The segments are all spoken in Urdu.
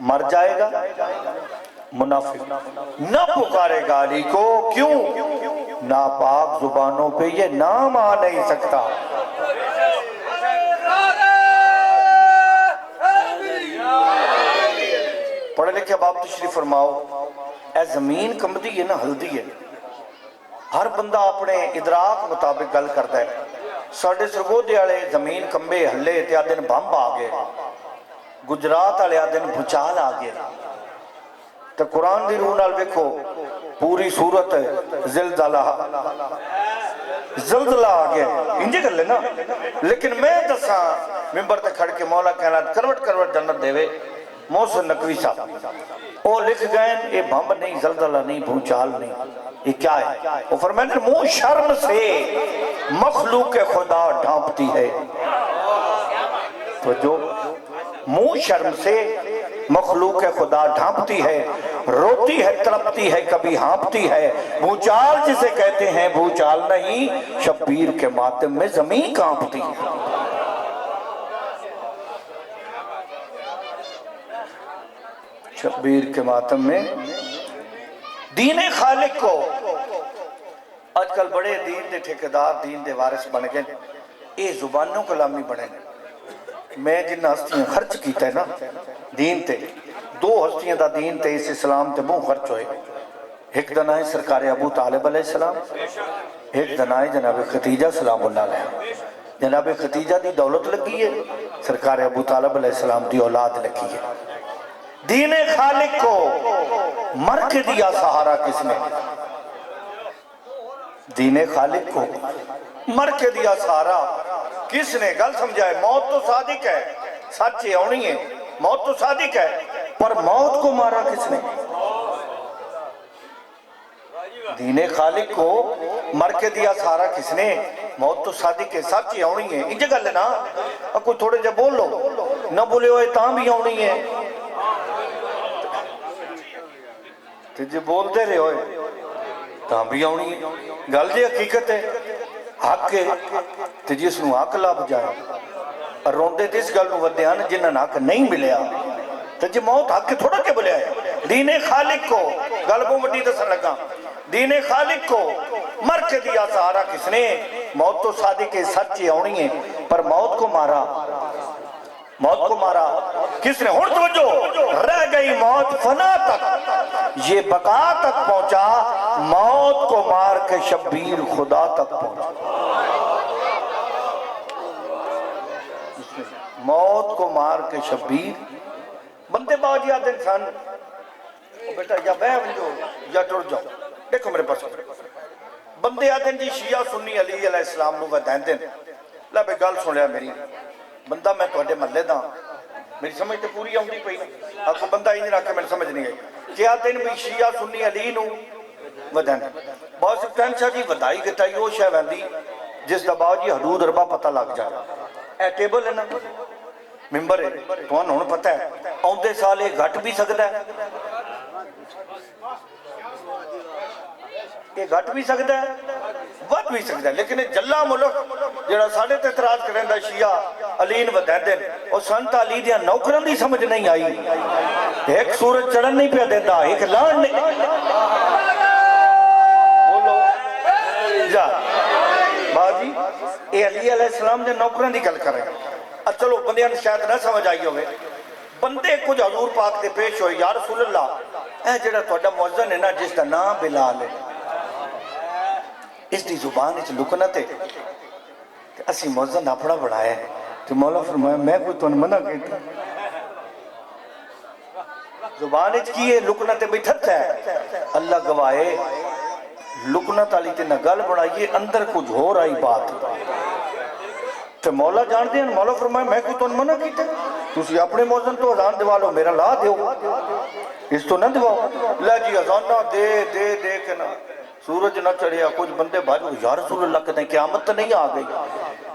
مر جائے گا منافق، نہ پکارے گا علی کو، کیوں؟ ناپاک زبانوں پہ یہ نام آ نہیں سکتا۔ پڑھے لکھے باپ تشریف فرماؤ، اے زمین کمدی ہے نا ہلدی ہے، ہر بندہ اپنے ادراک مطابق گل کرتا ہے۔ ساڑھے سرگودے والے زمین کمبے ہلے تے آدن بمب آ گئے، گجرات والے آدن بھوچال آ گئے، تو قرآن دی روح نال ویکھو پوری صورت زلزلہ آ گیا، انجے کر لینا۔ لیکن میں دساں ممبر تے کھڑ کے مولا کہنا کروٹ کروٹ جنت دے وے، محسن نقوی صاحب وہ لکھ گئے یہ بمب نہیں، زلزلہ نہیں، بھوچال نہیں، یہ کیا ہے؟ وہ فرمائے منہ شرم سے مخلوق خدا ڈھانپتی ہے، تو جو منہ شرم سے مخلوق خدا ڈھانپتی ہے، روتی ہے تڑپتی ہے کبھی ہانپتی ہے، بھوچال جسے کہتے ہیں بھوچال نہیں، شبیر کے ماتم میں زمین کانپتی ہے۔ شبیر کے ماتم میں دین خالق کو، آج کل بڑے دین دے ٹھیکیدار دین دے وارث بن گئے، یہ زبانوں کلامی بنے۔ میں جن ہستیاں خرچ کیتا ہے نا دین تے، دو ہستیاں دا دین تے اس اسلام تے منہ خرچ ہوئے، ایک دنائے سرکار ابو طالب علیہ السلام، ایک دنائے جناب ختیجہ سلام اللہ علیہ۔ جناب ختیجہ دی دولت لگی ہے، سرکار ابو طالب علیہ السلام دی اولاد لگی ہے۔ دین خالق کو مر کے دیا سہارا کس نے؟ دین خالق کو مر کے دیا سہارا کس نے؟ گل سمجھائے، موت تو صادق ہے، سچ ہے ہونی ہے، موت تو صادق ہے، پر موت کو مارا کس نے؟ دین خالق کو مر کے دیا سہارا کس نے؟ موت تو صادق ہے، سچ ہے ہونی ہے، انجھے گل ہے نا، اب کوئی تھوڑے جب بول لو، نہ بولے ہوئے تاں بھی ہونی ہے، تجھے بول دے رہے ہوئے تاں بھی ہونی ہے، گل جی حقیقت ہے، حق ہے، تجھے اس نو حق لاب جائے، اور روندے تیس گل نو ودیان جنہاں حق نہیں ملیا، تجھے موت حق تھوڑا کے بلیا ہے۔ دین خالق کو گل بو مٹی دسن لگا، دین خالق کو مر کے دیا سہارا کس نے؟ موت تو صادق ہے، سچ ہے ہونی ہے، پر موت کو مارا، موت کو مارا کس نے؟ ہن توجہ، رہ گئی موت فنا تک، یہ بقا تک پہنچا، موت کو مار کے شبیر خدا تک پہنچا۔ موت کو مار کے شبیر، بندے باجی آدھے انسان بیٹا یا بے ونجو یا ٹر جاؤ، دیکھو میرے پاس بندے آدھے جی شیعہ سنی علی علیہ السلام نو ودائن دیں، لے بے گل سن لیا میری، بندہ میں تو اڈے محلے دا، میری سمجھ تو پوری آؤں دی پئی نا، آپ کو بندہ ہی نہیں رکھے میری سمجھ نہیں گئی، کیا دن بھی شیعہ سنی علی نو ودائن دیں، بہت سے ٹینشا جی ودائی گتائی وہ شہ ویندی جس دباؤ جی حدود ربا پتہ لگ جائے، اے ٹیبل ہے نا ممبر ہے، تو انہوں نے پتہ ہے آؤندے سال ایک گھٹ بھی سکتا ہے، یہ گھٹ بھی سکتا ہے، ود بھی سکتا ہے، لیکن جلہ ملک جڑا ساڑھے تے اعتراض کریں دا شیعہ علین ودہ دیں، اور سنت علی دیا نوکران دی سمجھ نہیں آئی، ایک سورج چڑھن نہیں پہ دیتا، ایک لان نہیں، بولو جا باجی اے علی علیہ السلام دے نوکران دی گل کریں، چلو بندیاں شاید نہ سمجھ آئی ہوئے، بندے کچھ حضور پاک دے پیش ہوئے، یا رسول اللہ اے جڑا توڑا موزن ہے نا جس دا نام بلال ہے، اس دی زبان اس لکنت ہے، اسی موزن اپنا بڑھایا ہے، تو مولا فرمایا میں کوئی تو منع کہتا زبان اس کی ہے لکنت بٹھت ہے، اللہ گواہے لکنت علی تے نگل بڑھائیے اندر کچھ ہو رہی بات، تو مولا جان دیں، مولا فرمایا میں کوئی تو منع کیتا تو اسی اپنے موزن تو اذان دیوالو میرا لا دیو، اس تو نہ دیواؤ، لے جی اذان نہ دے دے دے کے نہ سورج نہ چڑھیا، کچھ بندے بھاجو یا رسول اللہ کہتے ہیں قیامت تو نہیں آ گئی،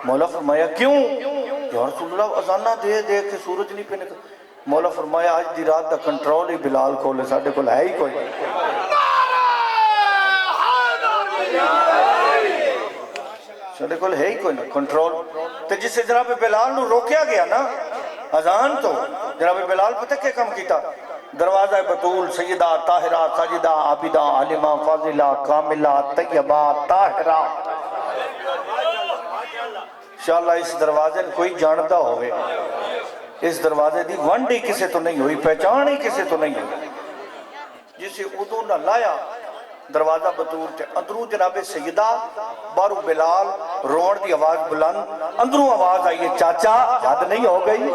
مولا فرمایا کیوں؟ یا رسول اللہ اذان نہ دے دے کے سورج نہیں پہ نکل، مولا فرمایا آج دی رات دا کنٹرول ہی بلال کو لے، ساڑھے کو ہے ہی کوئی، ساڑھے کو ہے ہی کوئی کنٹرول، تو جسے جناب بلال نو روکیا گیا نا، اذان تو جناب بلال پتہ کیا کم کیتا دروازہ بطول سیدہ طاہرہ ساجدہ عابدہ عالمہ فاضلہ کاملہ طیبہ طاہرہ انشاءاللہ اس دروازے کوئی جانتا ہوئے اس دروازے دی ونڈی کسے تو نہیں ہوئی پہچان ہی کسے تو نہیں ہوئی جسے ادھو نہ لایا دروازہ بطور تھے اندروں جناب سیدہ بارو بلال روڑ دی آواز بلند اندروں آواز آئیے چاچا یاد نہیں ہو گئی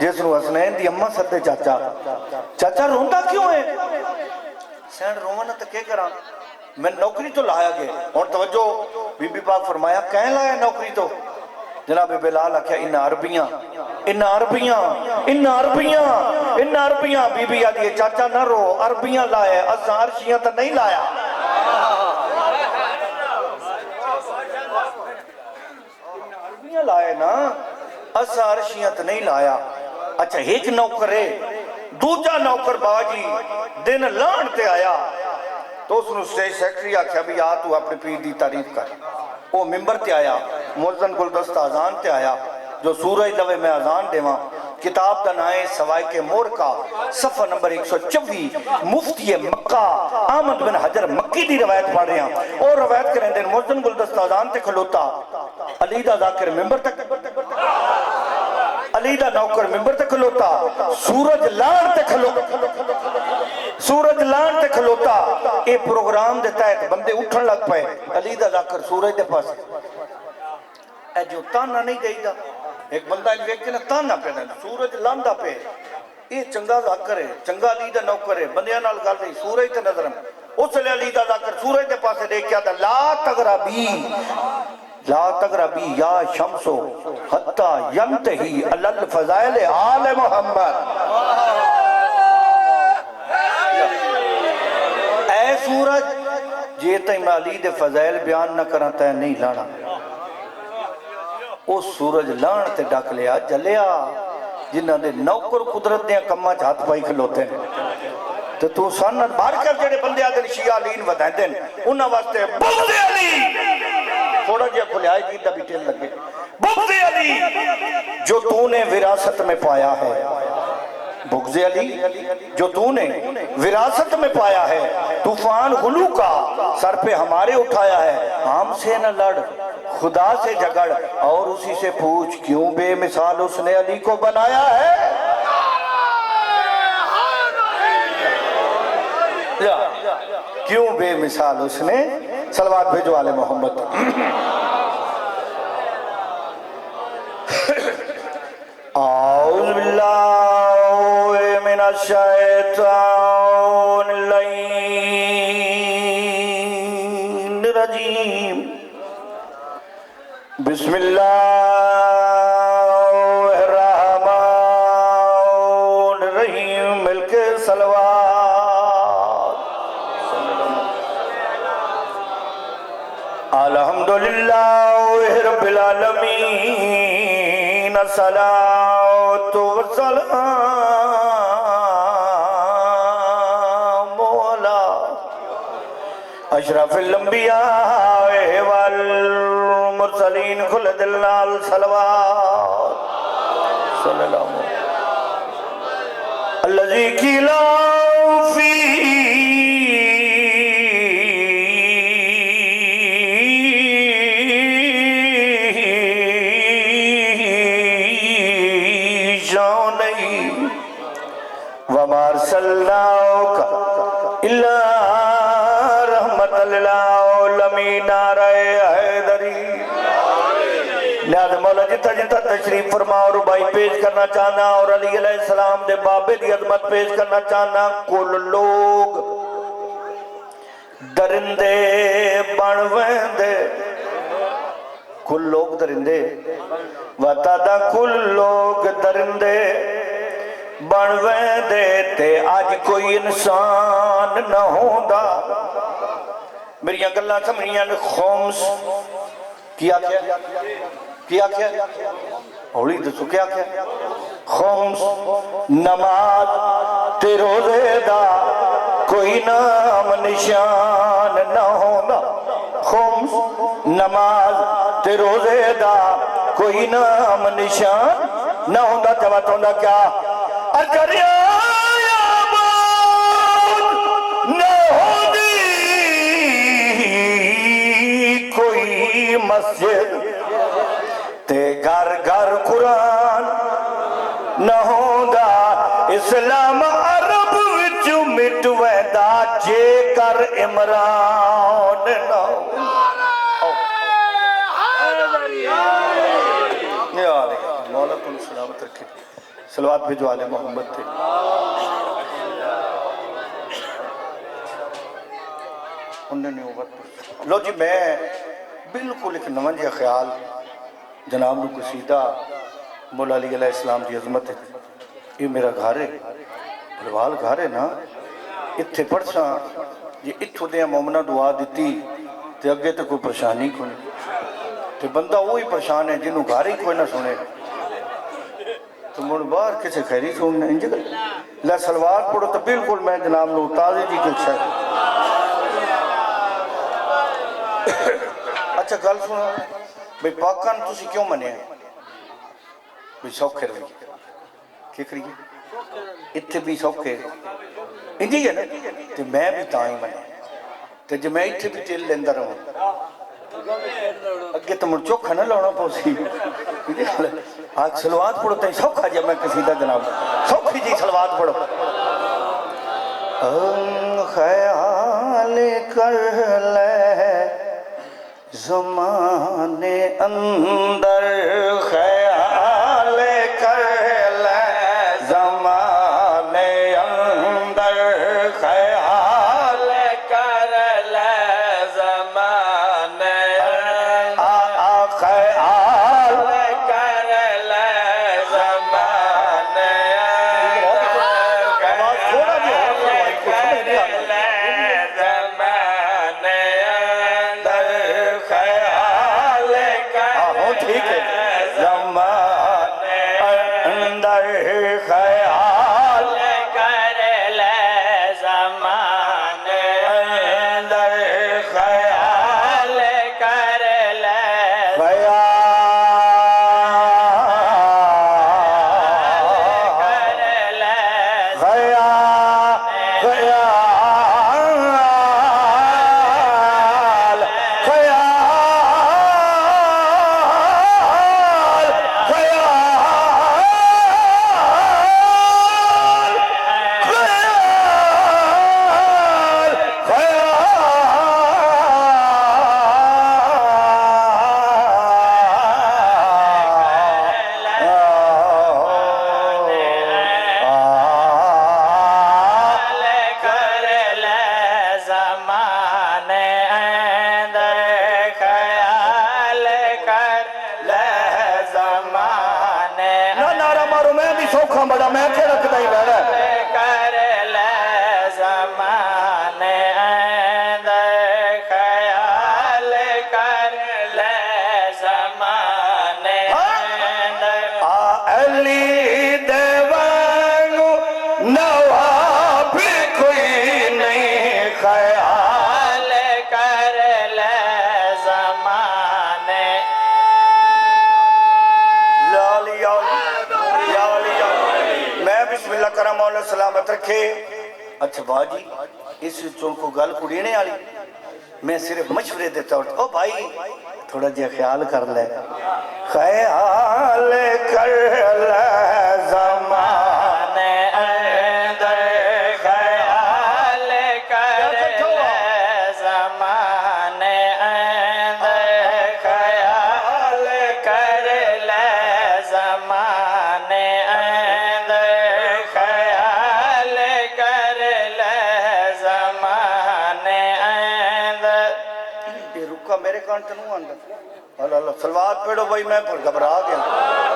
جس نو حسنین دی اممہ سدے چاچا چاچا روندہ کیوں ہے سین رومانہ تو کہہ کرا میں نوکری تو لایا گئے اور توجہ بی بی پاک فرمایا کہیں لایا نوکری تو جناب بلال آکھیا ان عربیاں بی بی آدھی چاچا نہ رو عربیاں لائے ازاں عرشیاں تو نہیں لایا عربیاں لائے نا ازاں عرشیاں تو نہیں لایا اچھا ایک نوکر ہے دوجا نوکر باجی دن لان تے آیا تو اس نے سٹیج سیکٹری آکھیا بھی آ تو اپنے پیر دی تعریف کر وہ ممبر تے آیا موزن گلدستہ اذان تے آیا جو سورہ لوے میں اذان دیواں کتاب دا نائے سوائے کے مور کا صفحہ نمبر 124 مفتی مکہ آمد بن حجر مکی دی روایت پڑھ رہے ہیں اور روایت کریں دن موزن گلدستہ اذان تے کھلوتا علی دا ذاکر ممبر تک علی دا نوکر ممبر تے کھلوتا سورج لان تے کھلوتا اے پروگرام دیتا ہے بندے اٹھن لگ پائے علی دا ذاکر سورج دے پاس اے جو تانا نہیں گئی دا ایک بندہ ان ویک کے نا تانا پہ دا سورج لاندہ پہ اے چنگا ذاکر ہے چنگا علی دا نوکر ہے بندیاں نال گل نہیں سورج تے نظرم اس لئے علی دا ذاکر سورج دے پاس دیکھ کیا دا لا تغربی یا شمسو حتی ینتہی علل فضائل آل محمد اے سورج جیتا ہی علی دے فضائل بیان نہ کرتا ہے نہیں لانا او سورج لان تے ڈاک لیا جلیا جنہاں دے نوکر قدرت دیا کمہ چاہت پائی کھلوتے ہیں تو تو سانت بار کر جڑے بندے آدھے شیعہ علین ودائیں دیں انہاں واسطے بغض علی تھوڑا جیا کھلیائی جیدہ بھی ٹیل لگے بغض علی جو تو نے وراثت میں پایا ہے بغض علی جو تو نے وراثت میں پایا ہے طوفان غلو کا سر پہ ہمارے اٹھایا ہے ہم سے نہ لڑ خدا سے جھگڑ اور اسی سے پوچھ کیوں بے مثال اس نے علی کو بنایا ہے کیوں بے مثال اس نے صلوات بھیجو آل محمد اعوذ باللہ من الشیطان اللعین الرجیم بسم اللہ الرحمن الرحیم مل کے صلوات الحمدللہ رب العالمین الصلاة والسلام مولا اشرف الانبیاء والمرسلین خلد اللہ صلوات صلی اللہ علیہ وسلم الذی کیلا فی وَمَا أَرْسَلْنَاكَ إِلَّا رَحْمَةً لِلْعَالَمِينَ نعرہ حیدری لہذا مولا جتا جتا تشریف فرما اور ربائی پیش کرنا چاہنا اور علی علیہ السلام دے بابے دی عظمت پیش کرنا چاہنا کل لوگ درندے بنویندے کل لوگ درندے وَتَدَا کل لوگ درندے بنویں دیتے آج کوئی انسان نہ ہوندہ میری گلہ سمجھیاں نے خمس کیا ہولی دسو کیا خمس نماز تے روزے دا کوئی نام نشان نہ ہوندہ خمس نماز تے روزے دا کوئی نام نشان نہ ہوندہ جوات ہوندہ کیا اجریا نہ ہوندی کوئی مسجد تے گھر گھر قرآن نہ ہوندہ اسلام عرب وچو مٹ ویندہ جے کر عمران نہ مولا کن سلامت رکھے صلوات بھیجو آل محمد تھے انہوں نے اوقت لو جی میں بالکل ایک نمنجہ خیال جناب نو قصیدہ مولا علی علیہ السلام دی عظمت ہے یہ میرا گھر ہے بلوال گھر ہے نا اتھے پڑھساں یہ اتھو دیا مومنہ دعا دیتی تے اگے تے کوئی پریشانی کو نہیں تے بندہ وہی پریشان ہے جنہوں گھر ہی کوئی نہ سنے تو مڑ باہر کسے خیری سننے انجھے لے سلوات پڑھو تو بالکل میں جناب نو تازی جی کچھ ہے اچھا گل سنو بھئی پاکان تسی کیوں منے ہیں بھئی سوکھے رہی کیا کریے اتھے بھی سوکھے انجھے ہے نا تو میں بھی تائیں منے تو جو میں اتھے بھی تیل لیندہ رہوں اگے تو مڑ چوکھا نہ لونا پوسی آج سلوات پڑھو تھی سوکھا جب میں قصیدہ جناب سوکھی جی سلوات پڑھو خیال کر لے زمانے اندر خیال کر لے زمانے اندر خیال کر لے زمانے خیال کر لے زمانے ٹھیک ہے زمانے اندر خیال کر لے زمانے اندر خیال کر لے بڑا میں کیا رکھتا ہی بڑا کر لے زمانے اندر خیال کر لے زمانے اندر علی دیوانو نواب کوئی نہیں خیال کر لے زمانے بسم اللہ کرم مولا سلامت رکھے اچھا باجی اس چون کو گل کڑینے آلی میں صرف مشورے دیتا ہوں او بھائی تھوڑا جے خیال کر لے خیال کر لے زمانے اندر خیال کر لے زمانے اندر خیال کر لے زمانے میرے کانٹے نوں آندہ اللہ اللہ سلوات پیڑو بھائی میں پر گھبرا گیا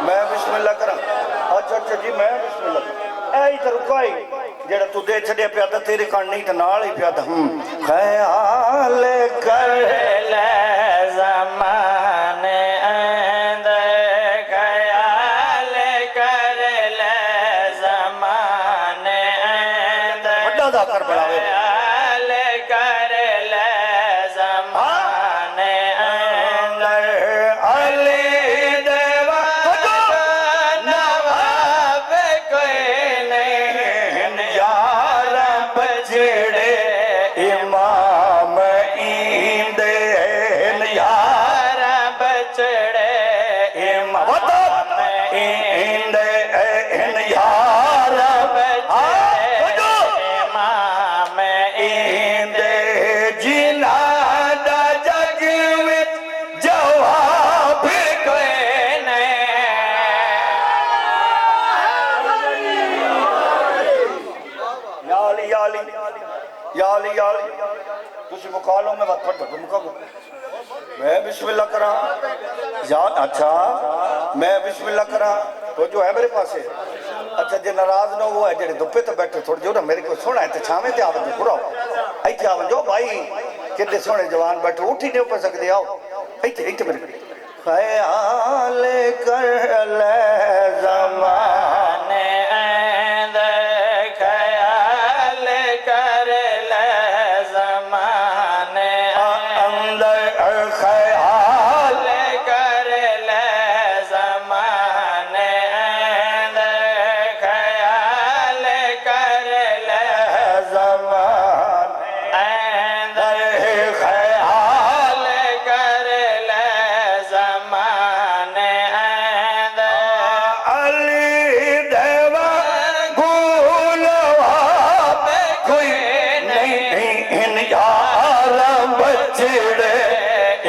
میں بسم اللہ کرا اچھا اچھا جی میں بسم اللہ کرا اے ہی تو رکائی جیڑا تو دے چھڑے پیادا تیرے کان نہیں تو نال ہی پیادا خیال کر لے زمانے اندر خیال کر لے زمانے اندر بڑا دا کر بڑھاوے خیال کر لے زمانے اندر علی دیوانو بچڑے امام ایندے یار بچڑے امام ایندے یار بچڑے امام ایندے جنہاں دا جگ وچ جواب کوئی نہیں یا علی تسی مکالو میں بات پڑھ دو مکالو میں بسم اللہ کرا اچھا میں بسم اللہ کرا تو جو ہے میرے پاس ہے اچھا جے ناراض نہ ہوا ہے جڑے دپے تو بیٹھے تھوڑے جو نا میرے کو سونا ہے تے چھاویں تے آون جو پورا ایتھے آون جو بھائی کتے سونے جوان بیٹھے اٹھی نہیں پہ سکتے آؤ ایتھے میرے خیال کر لے زمان ایند خیال کر لے زمان اندر خیال کر لے زمان ایند خیال کر لے زمان ایند خیال کر لے زمان ایند علی دیوا گولوا کوئی نہیں ان یار بچڑے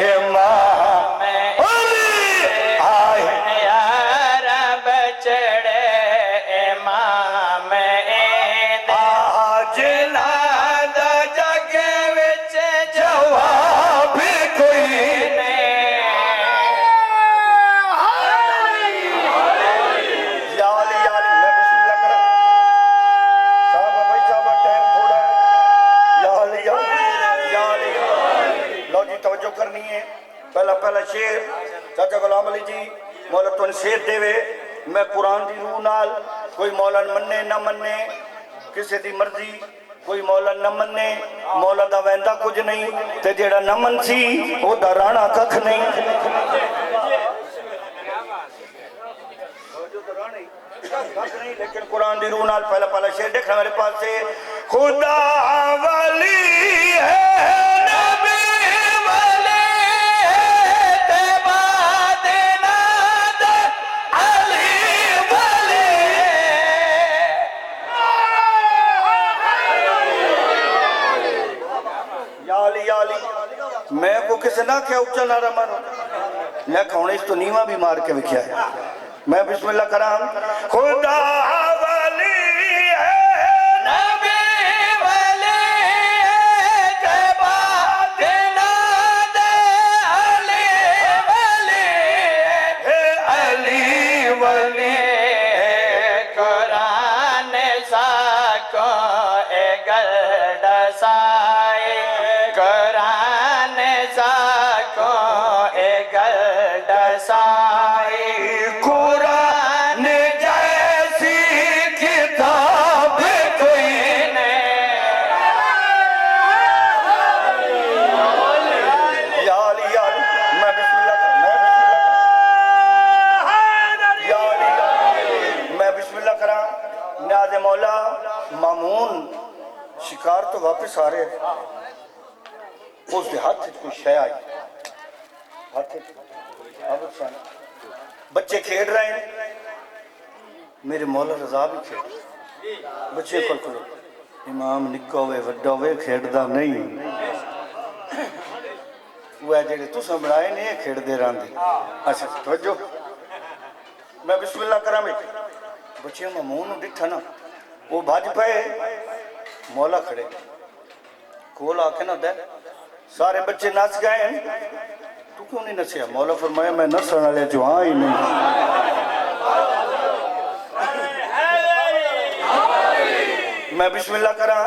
امام علی آئے یار بچڑے امام ایند آج نادا جگ وچ جواب کوئی نہیں یا علی میں بسم اللہ کرا صاحبہ بھائی صاحبہ ٹائم تھوڑا ہے یا علی لو جی توجہ کرنی ہے پہلا شیر چاچا غلام علی جی مولا تن شیر دے وے میں قرآن دی روح نال کوئی مولا مننے نہ مننے کسی دی مرضی کوئی مولا نہ مننے مولا دا ویندا کچھ نہیں تے جیڑا نہ من سی او دا رانا ککھ نہیں لیکن قرآن دی روح نال پہلا شیر دیکھنا میرے پاس سے خدا ولی ہے نبی ولی ہے تباد ناد علی ولی یا علی میں کو کسے نہ کیا اچھا نہ رمانو میں کھونے اس تو نیمہ بھی مار کے بکھیا ہے میں بسم اللہ کرام خدا ولی ہے نبی ولی ہے تباد ناد علی ولی ہے علی ولی ہے قرآن ساکو اے گرد سائی قرآن ساکو اے گرد سائی قرآن جیسی کتاب کوئی نہیں یا علی میں بسم اللہ میں بسم اللہ کرا نیاز مولا مامون شکار تو واپس آ رہے اس دے ہاتھ کوئی شے آئی بچے کھیڑ رہے ہیں میرے مولا رضا بھی کھیڑ بچے کل کلو امام نکا ہوئے وڈا ہوئے کھیڑ دا نہیں وہ ہے جیڑے تو سنبڑائے نہیں کھیڑ دے رہاں دے اچھا توجہ میں بسم اللہ کرا میں بچے مامون ڈٹھا نا وہ بھاج پائے مولا کھڑے کول آکے نا دے سارے بچے ناچ گئے ہیں تو کیوں نہیں نچیا مولا فرمایا میں نسل والے جو ہاں ہی نہیں میں بسم اللہ کرا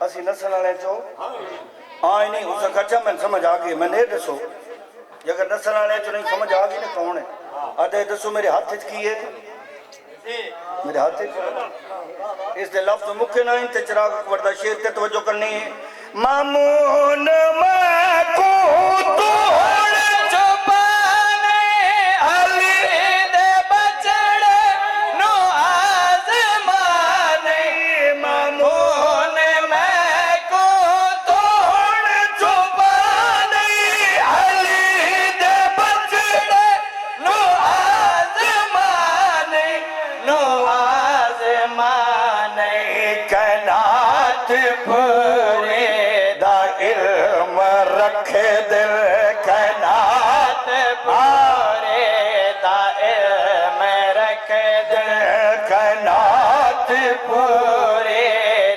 اسی نسل والے جو ہاں ہی نہیں اس کا اچھا میں سمجھ آگئی میں نہیں دسو اگر نسل والے جو نہیں سمجھ آگئی نہیں کون ہے آدھے دسو میرے ہاتھ ہچ کیے میرے ہاتھ ہچ اس دے لفظ مکہ نہ انتے چراغ وردہ شیر تے توجہ کرنی ہے مامون میں کو توڑ چھپانے علی دے بچڑے نو آزمانے مامون میں کائنات پورے دا علم رکھے دل کائنات پورے دا علم رکھے دل کائنات پورے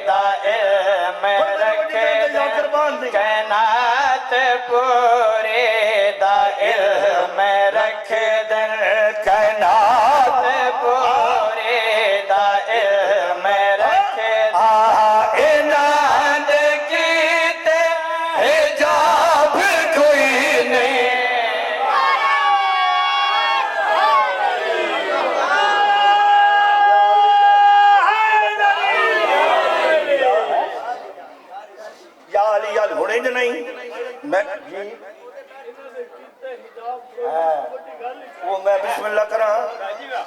دا علم رکھے دل کائنات پورے دا علم رکھے دل کائنات پورے دا علم رکھے اناد کیتے حجاب کوئی نہیں یا علی یاد ہونے جو نہیں میں وہ میں بسم اللہ کرا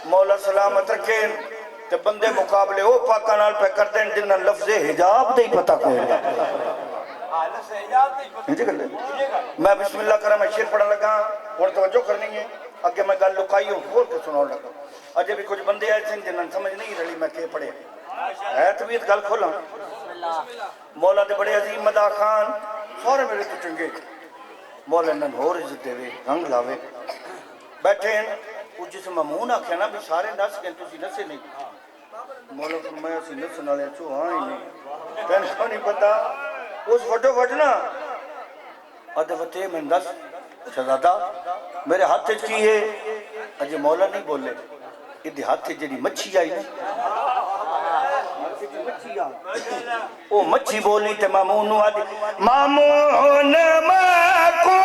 مولا سلامت رکھیں کہ بندے مقابلے وہ پاکا نال پہ کرتے ہیں جنہاں لفظ حجاب دے پتہ کوئی میں بسم اللہ کرا میں شیر پڑھا لگا اور توجہ کرنی ہے اگے میں گل لکائی ہوں کھول کے سناؤ لگا اجے بھی کچھ بندے ایسے ہیں جنہاں سمجھ نہیں رہی میں کہ پڑھے ہے طبیعت گل کھولا مولا دے بڑے عظیم مدا خان سورے میرے تو چنگے مولا نن ہور عزت دے رنگ لاوے بیٹھے ہیں وہ جس ممون آکھیا نا بھی سارے نس گئے تو نسے نہیں مولا فرمایا سی نسن والے چو ہاں ہی نہیں تین کو نہیں پتا اس فٹو فٹنا ادھے وطے میں نس شہزادہ میرے ہاتھ کی ہے اجے مولا نہیں بولے ادھے ہاتھ جڑی مچھی آئی نہیں او مچھی بولی تے مامون آدھی مامون ماکو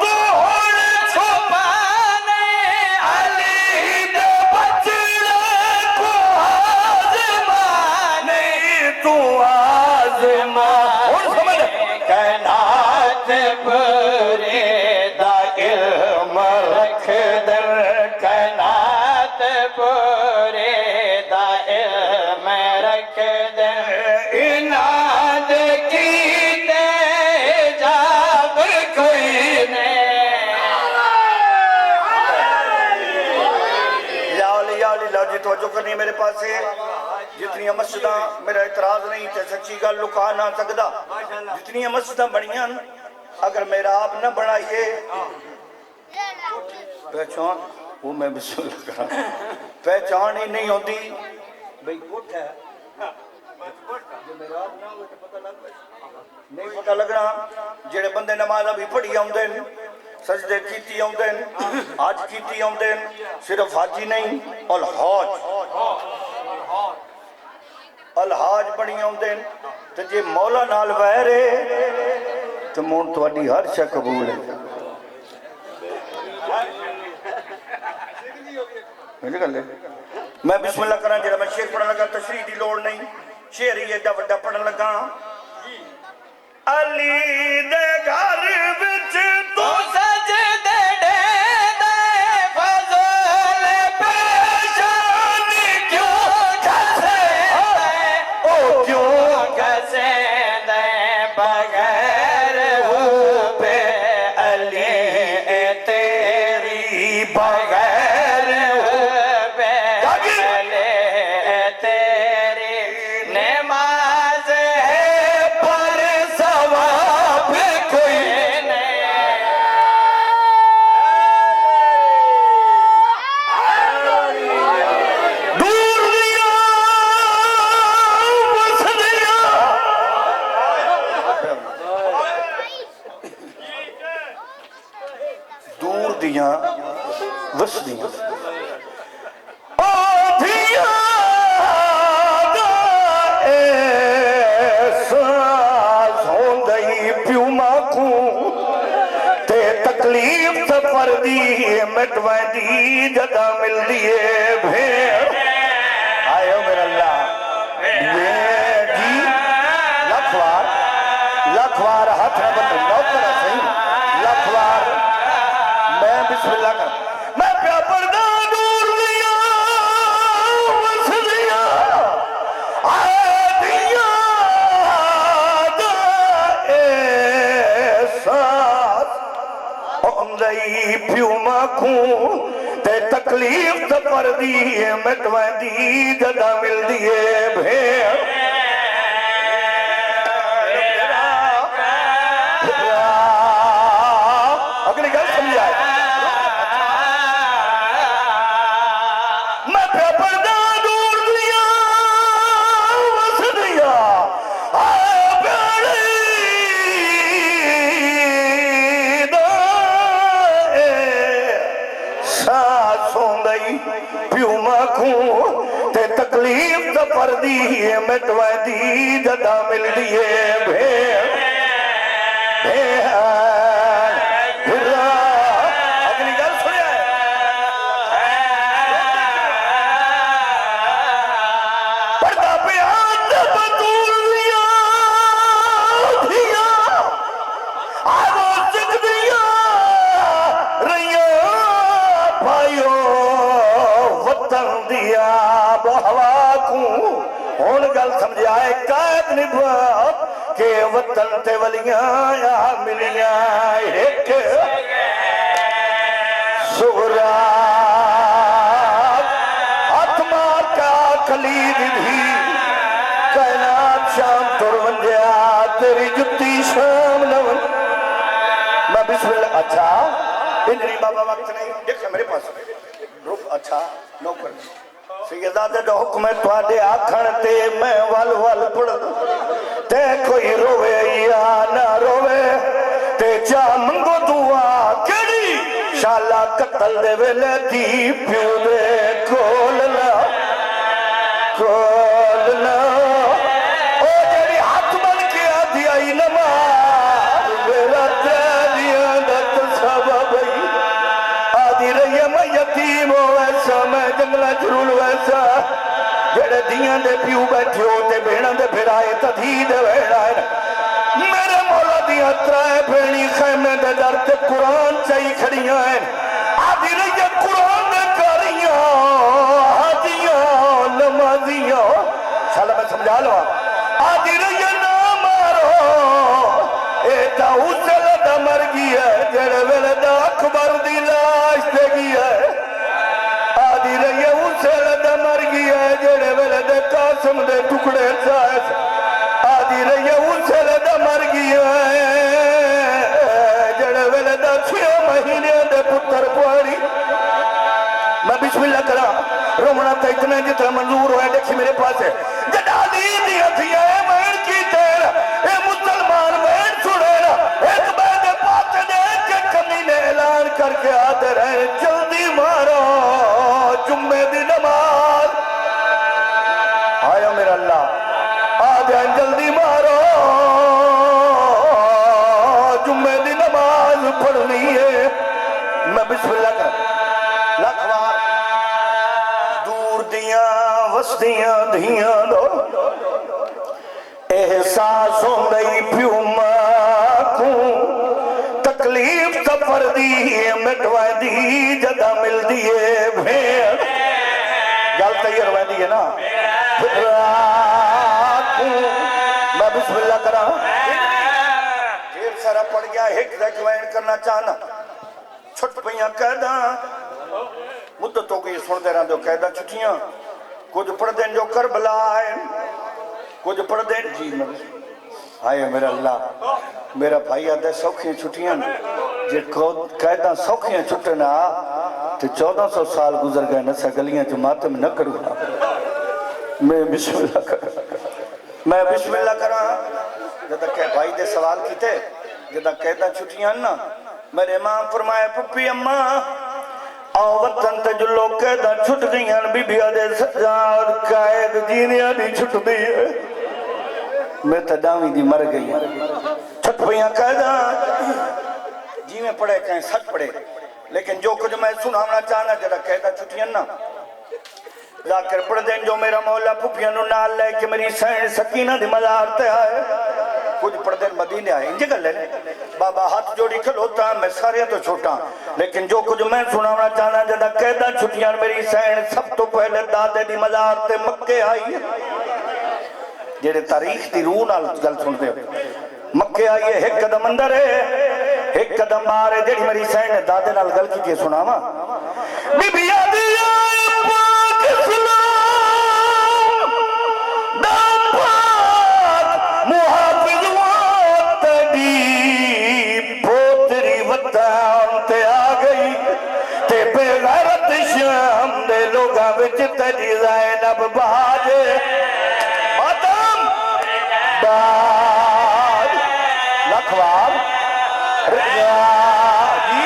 دوڑ چھپانے علی دے بچڑا کو آزمانے تو آزمان اور سمجھ کائنات پورے دا علم رکھ در کائنات پورے دا علم رکھ در اناد کیتے جاب کوئی نہیں یا علی لا جی توجہ کرنی میرے پاس ہے جتنی مسجداں میرا اعتراض نہیں تے سچی گل لکا نہ سکدا جتنی مسجداں بنیاں اگر میرا آپ نہ بنائیے پہچان وہ میں بسم اللہ کرا پہچان ہی نہیں ہوتی بھئی کٹ ہے نہیں پتہ لگنا جڑے بندے نماز ابھی پڑھی آؤندے سجدے کیتی آؤندے حج کیتی آؤندے صرف حاجی نہیں الحاج بنی آؤندے تے جے مولا نال ویرے تو مون تواڈی ہر شے قبول ہے میں بسم اللہ کرنا جڑا میں شعر پڑھن لگا تشریح دی لوڑ نہیں شعر ہی ایڈا وڈا پڑھن لگا علی دے گھر وچ تو سجدے دے دے فضل پیشان کیوں گھسے او کیوں گھسے دے بغیر پہ علی تیری بغیر پہ علی تیری نماز ہے پر ثواب کوئی نہیں دور دیا بس دیا دور دیا بس دیا او دیا دا احساس ہوندئی پیو ماکوں تے تکلیف سفر دی مٹوائیں دی جدا مل دیئے بھیڑ آئے میرا اللہ جی لکھوار ہاتھ رہ بندر نوکر صحیح لکھوار میں بسم اللہ کر میں پیا پردہ دور دیا بس دیا آدیا دا احساس ہوندئی پیو ماکھوں تے تکلیف سفر دی مٹوائیں دی جدا مل دیئے بھیڑ سفر دی مٹوائے دی جدا مل دیے بھیڑ اگلی گل سنیا پردہ بیان بطولیاں دیا آگو چک دیا رئیاں بھائیو وطن دیا بہوا کوں ہون گل سمجھا ہے قائد نبھا کہ وطن تے ولیاں یا ملیاں ایک سغراب اتمار کا کلید بھی کائنات شام ترونجیا تیری جتی شام نون میں بسم اللہ اچھا انجری بابا وقت نہیں دیکھیں میرے پاس روپ اچھا نو کر سیدادے جو حکم ہے توڑے آکھن تے میں وال وال پڑھ تے کوئی روے یا نہ روے تے جا منگو دعا کیڑی شالا قتل دے ویلے دی پیو دے کولنا او جیڑی ہاتھ بن کے آدھی آئی نماز میرا تیلیاں دت سبب آدھی رہی میں یتیم ہو ایسا میں جنگلہ جرول ویسا جڑے دیاں دے پیو بیٹھے ہوتے بینہ دے پھرائے تدھید ویڑائے میرے مولا دیاں ترائے بینی خیمے دے در تے قرآن چاہی کھڑیاں ہیں آدھی رہی قرآن دے کاریاں حاجیاں نمازیاں شاءاللہ میں سمجھا لو آدھی رہی نام آرو ایتا اسے لدہ مر گیا جڑے ویلدہ اکبر دی لاش دے گیا آدھی رہی اسے لدہ مر گیا جڑے ویلدہ قاسم دے ٹکڑے سائے آدھی رہی اسے لدہ مر گیا جڑے ویلدہ 6 مہینے دے پتر پواری میں بسم اللہ کرا رومنا تا اتنا جتنا منظور ہوئے دیکھی میرے پاس ہے جدادی دیا تھیا اے مہر کی تیر اے مسلمان مہر چھوڑے ایک بیدے پاتے دے کے کمینے اعلان کر کے آتے رہے جلدی مارو جمعے دی نماز آیا میرا اللہ آجائیں جلدی مارو جمعے دی نماز پڑھنی ہے میں بسم اللہ کر لکھوار دور دیاں وسطیاں دھیاں دو احساس ہوں گئی پیو ماں کو تکلیف سفر دی مٹوائے دی جگہ مل دیئے بھیڑ گل تیار ہوئے دیئے نا میں بسم اللہ کرا دیر سارا پڑ گیا ایک ریکوائن کرنا چاہنا چھٹ پہیاں قیدہ مدتوں کو یہ سن دے رہا دو قیدہ چھٹیاں کچھ پڑھ دیں جو کربلا آئے کچھ پڑھ دیں جی میں آئے میرا اللہ میرا بھائی آدھے سوکھیں چھٹیاں جی قیدہ سوکھیں چھٹنا تو 1400 سال گزر گئے نسا گلیاں جو ماتم نہ کروں میں بسم اللہ کرا جدہ کہ بھائی دے سوال کی تھے جدہ قیدہ چھٹیاں نا میرے امام فرمائے پپی اممہ آو وطن تے جو لوگ قیدہ چھٹ گئیاں بی بی آدھے سجاد قید جینیاں بھی چھٹ دی ہے میں تداوی دی مر گئی چھٹ پہیاں قیدہ جی میں پڑھے کہیں سچ پڑھے لیکن جو کچھ میں سنانا چاہنا جدہ قیدہ چھٹیاں نا ذاکر پڑھ دیں جو میرا مولا پھوپیاں نو نال لے کہ میری سین سکینہ دی مزار تے آئے کچھ پڑھ دیں مدینے آئے انجھے گل ہے بابا ہاتھ جوڑی کھلوتا میں سارے تو چھوٹا لیکن جو کچھ میں سنانا چاہنا جدہ قیدہ چھٹیاں میری سین سب تو پہلے دادے دی مزار تے مکے آئی جیڑے تاریخ دی روح نال گل سنتے ہو مکے آئیے ایک قدم اندر ہے ایک قدم باہر ہے جیڑی میری سین دادے نال گل کی سناوا بی بی آدھی آئے پاک اسلام دام پاک محافظ واتدی پوتری وطن تے آ گئی تے بے غیرت شام دے لوگاں وچ تیری زینب باجے ماتم باج لکھواب رجا جی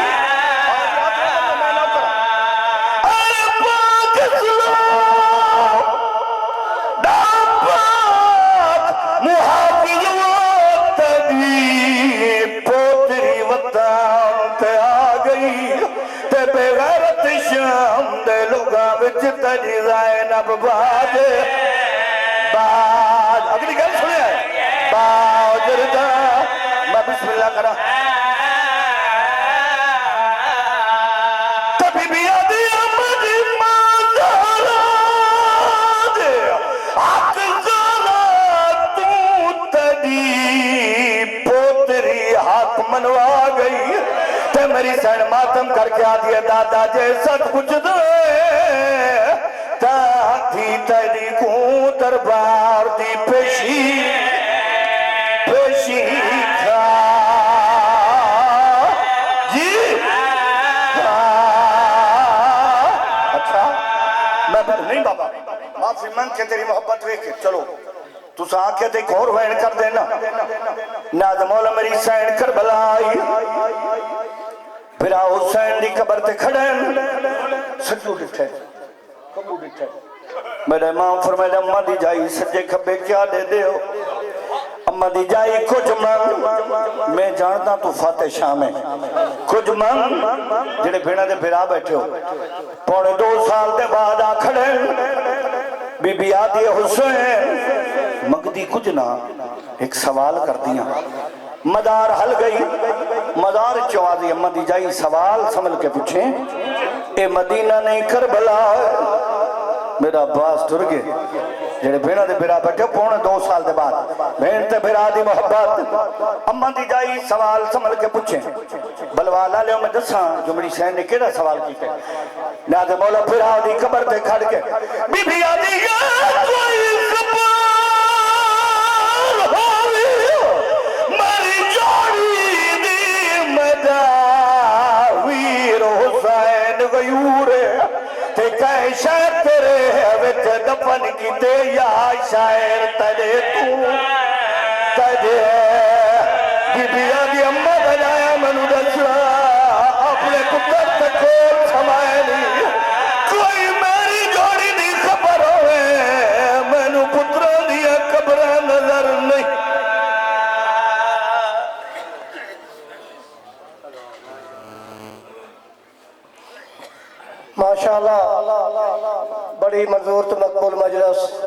اے پاک اسلام دا تے بے غیرت شام دے لوگاں وچ تیری زینب باج باج اگلی گل سنیا باجر دا میں بسم اللہ کرا تبھی بھی آدھی امدی ماندارا دے حق زارا تو تیری پوتری حق منوا گئی تے میری سین ماتم کر کے آدھی دادا جے سچ کچھ دے تا تھی تیری کو دربار دی پیشی پیشی کھا جی اچھا میں نہیں بابا معافی مانگ کے تیری محبت ویکھ چلو تو آنکھیں تے ایک اور وین کر دینا ناز مولا میری سین کربلا آئی پھر حسین دی قبر تے کھڑے سجو ڈٹھے کبو ڈٹھے میرے امام فرمائے اماں دی جائی سجے کھبے کیا دے دے ہو اماں دی جائی کچھ منگ میں جانتا تو فاتح شاہ میں کچھ منگ جنہیں بھیڑا دے بھیڑا بیٹھے ہو پونے 2 سال دے بعد آ کھڑے بی بی آدھی حسین مگدی کچھ نہ ایک سوال کر دیا مدار حل گئی مدار چوادی اماں دی جائی سوال سمجھ کے پوچھیں اے مدینہ نہیں کربلا میرا باس ٹر گئے جڑے بھیڑا دے بھیڑا بیٹھے پونے 2 سال دے بعد بھیڑ تے بھیڑا دی محبت اماں دی جائی سوال سمجھ کے پوچھیں بلوالا لے میں دساں جو میری سین نے کیڑا سوال کیتے ناد مولا بھیڑا دی قبر تے کھڑ کے بی بی آدھی یا کوئی قبر ہوئی مری جوڑی دی مداویر حسین غیورے تے کہے شاید تیرے وچ دفن کیتے یا شاعر تیرے تو تیرے بی بی آدھی اماں بجایا منو دسا اپنے پتر تکول سمائے نہیں کوئی میری جوڑی نہیں خبر ہوئے منو پتروں دیا قبرہ نظر نہیں ماشاءاللہ بڑی منظور تو مقبول مجلس